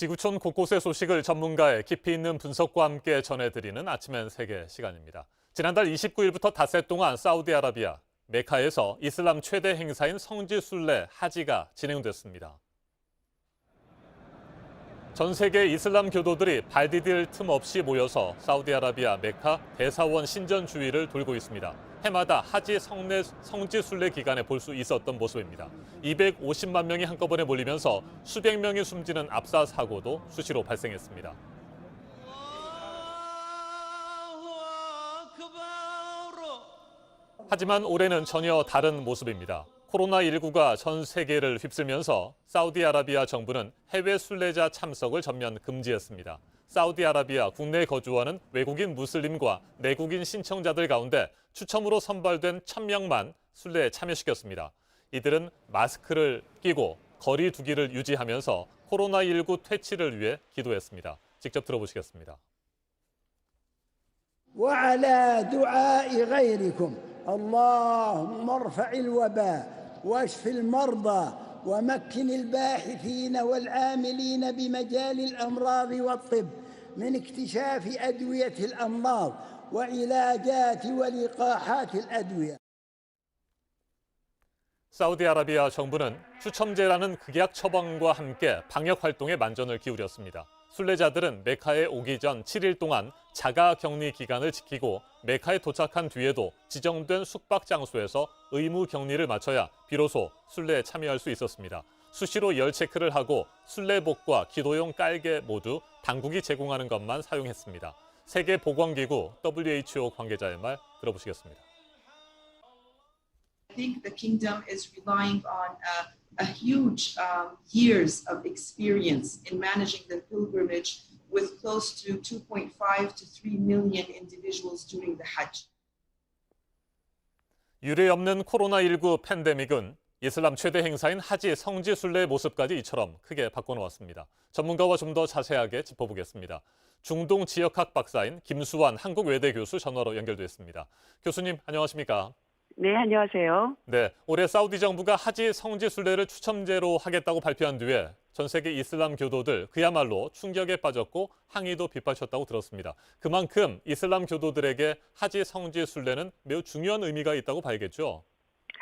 지구촌 곳곳의 소식을 전문가의 깊이 있는 분석과 함께 전해드리는 아침엔 세계 시간입니다. 지난달 29일부터 닷새 동안 사우디아라비아, 메카에서 이슬람 최대 행사인 성지 순례 하지가 진행됐습니다. 전 세계 이슬람 교도들이 발 디딜 틈 없이 모여서 사우디아라비아 메카 대사원 신전 주위를 돌고 있습니다. 해마다 하지 성지 순례 기간에 볼 수 있었던 모습입니다. 250만 명이 한꺼번에 몰리면서 수백 명이 숨지는 압사 사고도 수시로 발생했습니다. 하지만 올해는 전혀 다른 모습입니다. 코로나19가 전 세계를 휩쓸면서 사우디아라비아 정부는 해외 순례자 참석을 전면 금지했습니다. 사우디아라비아 국내에 거주하는 외국인 무슬림과 내국인 신청자들 가운데 추첨으로 선발된 1,000명만 순례에 참여시켰습니다. 이들은 마스크를 끼고 거리 두기를 유지하면서 코로나19 퇴치를 위해 기도했습니다. 직접 들어보시겠습니다. وعلى دعاء غيركم اللهم ارفع الوباء واشف المرضى ومكن الباحثين والعاملين بمجال الأمراض والطب من اكتشاف أدوية الأمراض وعلاجات ولقاحات الأدوية. 사우디아라비아 정부는 추첨제라는 극약 처방과 함께 방역 활동에 만전을 기울였습니다. 순례자들은 메카에 오기 전 7일 동안 자가 격리 기간을 지키고 메카에 도착한 뒤에도 지정된 숙박 장소에서 의무 격리를 마쳐야 비로소 순례에 참여할 수 있었습니다. 수시로 열 체크를 하고 순례복과 기도용 깔개 모두 당국이 제공하는 것만 사용했습니다. 세계보건기구 WHO 관계자의 말 들어보시겠습니다. I think the kingdom is relying on a huge years of experience in managing the pilgrimage with close to 2.5 to 3 million individuals during the Hajj. 유례없는 코로나19 팬데믹은 이슬람 최대 행사인 하지 성지 순례의 모습까지 이처럼 크게 바꿔놓았습니다. 전문가와 좀 더 자세하게 짚어보겠습니다. 중동 지역학 박사인 김수환 한국외대 교수 전화로 연결됐습니다. 교수님 안녕하십니까? 네, 안녕하세요. 네, 올해 사우디 정부가 하지 성지 순례를 추첨제로 하겠다고 발표한 뒤에 전 세계 이슬람 교도들 그야말로 충격에 빠졌고 항의도 빗발쳤다고 들었습니다. 그만큼 이슬람 교도들에게 하지 성지 순례는 매우 중요한 의미가 있다고 봐야겠죠?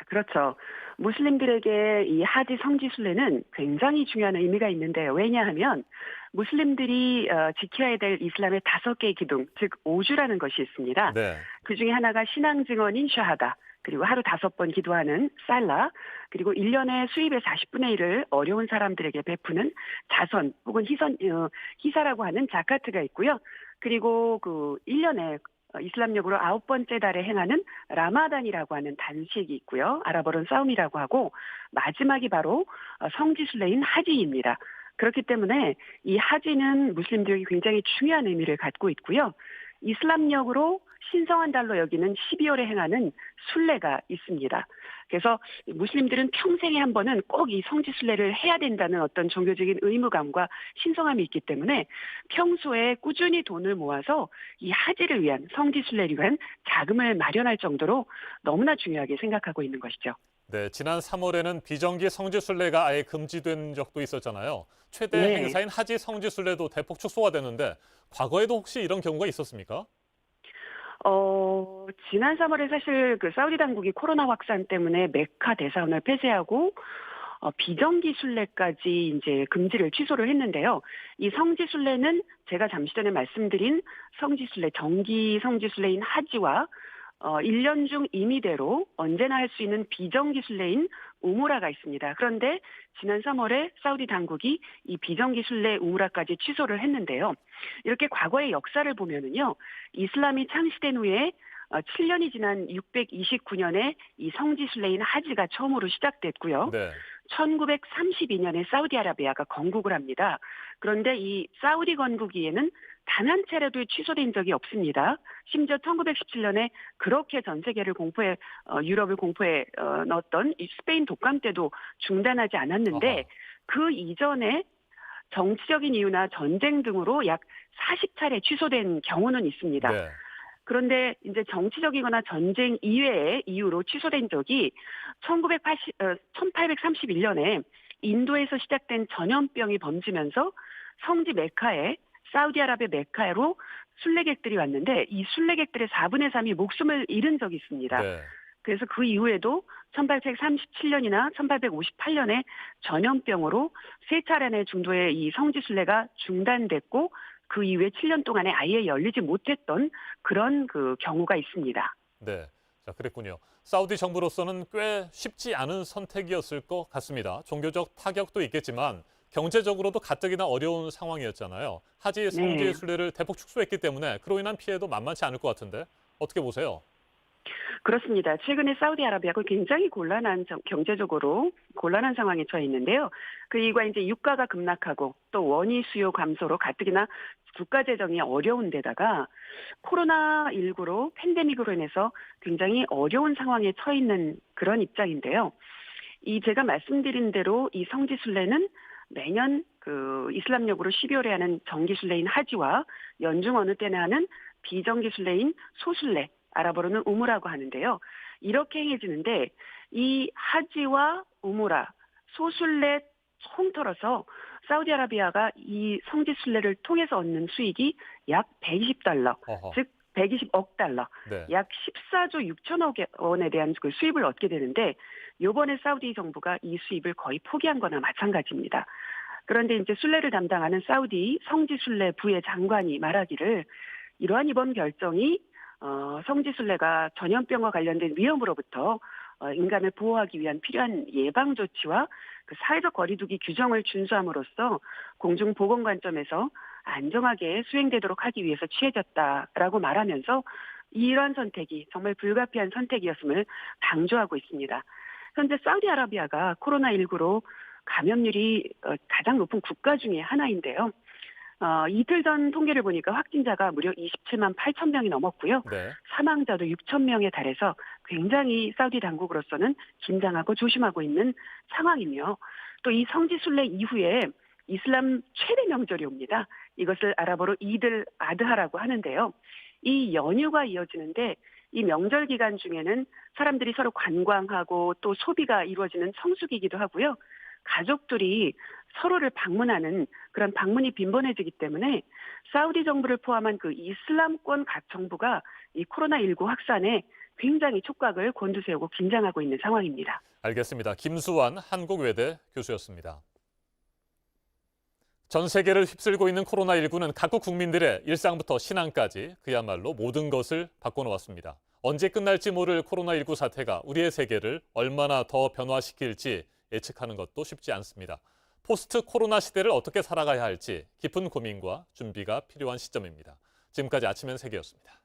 그렇죠. 무슬림들에게 이 하지 성지 순례는 굉장히 중요한 의미가 있는데요. 왜냐하면 무슬림들이 지켜야 될 이슬람의 5개의 기둥, 즉 5주라는 것이 있습니다. 네. 그중에 하나가 신앙 증언인 샤하다, 그리고 하루 5번 기도하는 살라, 그리고 1년에 수입의 40분의 1을 어려운 사람들에게 베푸는 자선 혹은 희사라고 하는 자카트가 있고요. 그리고 그 1년에 이슬람력으로 9번째 달에 행하는 라마단이라고 하는 단식이 있고요. 아랍어로는 싸움이라고 하고 마지막이 바로 성지순례인 하지입니다. 그렇기 때문에 이 하지는 무슬림들에게 굉장히 중요한 의미를 갖고 있고요. 이슬람력으로 신성한 달로 여기는 12월에 행하는 순례가 있습니다. 그래서 무슬림들은 평생에 한 번은 꼭 이 성지 순례를 해야 된다는 어떤 종교적인 의무감과 신성함이 있기 때문에 평소에 꾸준히 돈을 모아서 이 하지를 위한 성지 순례를 위한 자금을 마련할 정도로 너무나 중요하게 생각하고 있는 것이죠. 네, 지난 3월에는 비정기 성지 순례가 아예 금지된 적도 있었잖아요. 최대 네. 행사인 하지 성지 순례도 대폭 축소가 됐는데 과거에도 혹시 이런 경우가 있었습니까? 지난 3월에 사실 그 사우디 당국이 코로나 확산 때문에 메카 대사원을 폐쇄하고 비정기 순례까지 이제 금지를 취소를 했는데요. 이 성지 순례는 제가 잠시 전에 말씀드린 성지 순례, 정기 성지 순례인 하지와 1년 중 임의대로 언제나 할 수 있는 비정기 순례인 우무라가 있습니다. 그런데 지난 3월에 사우디 당국이 이 비정기 순례 우무라까지 취소를 했는데요. 이렇게 과거의 역사를 보면은요, 이슬람이 창시된 후에 7년이 지난 629년에 이 성지 순례인 하지가 처음으로 시작됐고요. 네. 1932년에 사우디아라비아가 건국을 합니다. 그런데 이 사우디 건국기에는 단 한 차례도 취소된 적이 없습니다. 심지어 1917년에 그렇게 전 세계를 공포에 유럽을 공포에 넣었던 이 스페인 독감 때도 중단하지 않았는데 아하. 그 이전에 정치적인 이유나 전쟁 등으로 약 40차례 취소된 경우는 있습니다. 네. 그런데 이제 정치적이거나 전쟁 이외의 이유로 취소된 적이 1831년에 인도에서 시작된 전염병이 번지면서 성지 메카에 사우디아라비아 메카로 순례객들이 왔는데 이 순례객들의 4분의 3이 목숨을 잃은 적이 있습니다. 네. 그래서 그 이후에도 1837년이나 1858년에 전염병으로 세 차례의 중도의 이 성지 순례가 중단됐고 그 이후에 7년 동안에 아예 열리지 못했던 그런 그 경우가 있습니다. 네. 자, 그랬군요. 사우디 정부로서는 꽤 쉽지 않은 선택이었을 것 같습니다. 종교적 타격도 있겠지만 경제적으로도 가뜩이나 어려운 상황이었잖아요. 하지 성지 네. 순례를 대폭 축소했기 때문에 그로 인한 피해도 만만치 않을 것 같은데 어떻게 보세요? 그렇습니다. 최근에 사우디아라비아가 굉장히 경제적으로 곤란한 상황에 처해 있는데요. 그 이유가 이제 유가가 급락하고 또 원유 수요 감소로 가뜩이나 국가 재정이 어려운 데다가 코로나19로 팬데믹으로 인해서 굉장히 어려운 상황에 처해 있는 그런 입장인데요. 이 제가 말씀드린 대로 이 성지 순례는 매년 그 이슬람력으로 12월에 하는 정기 순례인 하지와 연중 어느 때나 하는 비정기 순례인 소순례, 아랍어로는 우무라고 하는데요. 이렇게 행해지는데 이 하지와 우무라, 소순례 통틀어서 사우디아라비아가 이 성지 순례를 통해서 얻는 수익이 약 120달러, 어허. 즉 120억 달러, 네. 약 14조 6천억 원에 대한 그 수입을 얻게 되는데 이번에 사우디 정부가 이 수입을 거의 포기한 거나 마찬가지입니다. 그런데 이제 순례를 담당하는 사우디 성지 순례 부의 장관이 말하기를 이러한 이번 결정이 성지 순례가 전염병과 관련된 위험으로부터 인간을 보호하기 위한 필요한 예방 조치와 그 사회적 거리두기 규정을 준수함으로써 공중 보건 관점에서 안정하게 수행되도록 하기 위해서 취해졌다라고 말하면서 이러한 선택이 정말 불가피한 선택이었음을 강조하고 있습니다. 현재 사우디아라비아가 코로나19로 감염률이 가장 높은 국가 중에 하나인데요. 이틀 전 통계를 보니까 확진자가 무려 27만 8천 명이 넘었고요. 네. 사망자도 6천 명에 달해서 굉장히 사우디 당국으로서는 긴장하고 조심하고 있는 상황이며 또 이 성지 순례 이후에 이슬람 최대 명절이 옵니다. 이것을 아랍어로 이들 아드하라고 하는데요. 이 연휴가 이어지는데 이 명절 기간 중에는 사람들이 서로 관광하고 또 소비가 이루어지는 성수기이기도 하고요. 가족들이 서로를 방문하는 그런 방문이 빈번해지기 때문에 사우디 정부를 포함한 그 이슬람권 각 정부가 이 코로나19 확산에 굉장히 촉각을 곤두세우고 긴장하고 있는 상황입니다. 알겠습니다. 김수환 한국외대 교수였습니다. 전 세계를 휩쓸고 있는 코로나19는 각국 국민들의 일상부터 신앙까지 그야말로 모든 것을 바꿔놓았습니다. 언제 끝날지 모를 코로나19 사태가 우리의 세계를 얼마나 더 변화시킬지 예측하는 것도 쉽지 않습니다. 포스트 코로나 시대를 어떻게 살아가야 할지 깊은 고민과 준비가 필요한 시점입니다. 지금까지 아침엔 세계였습니다.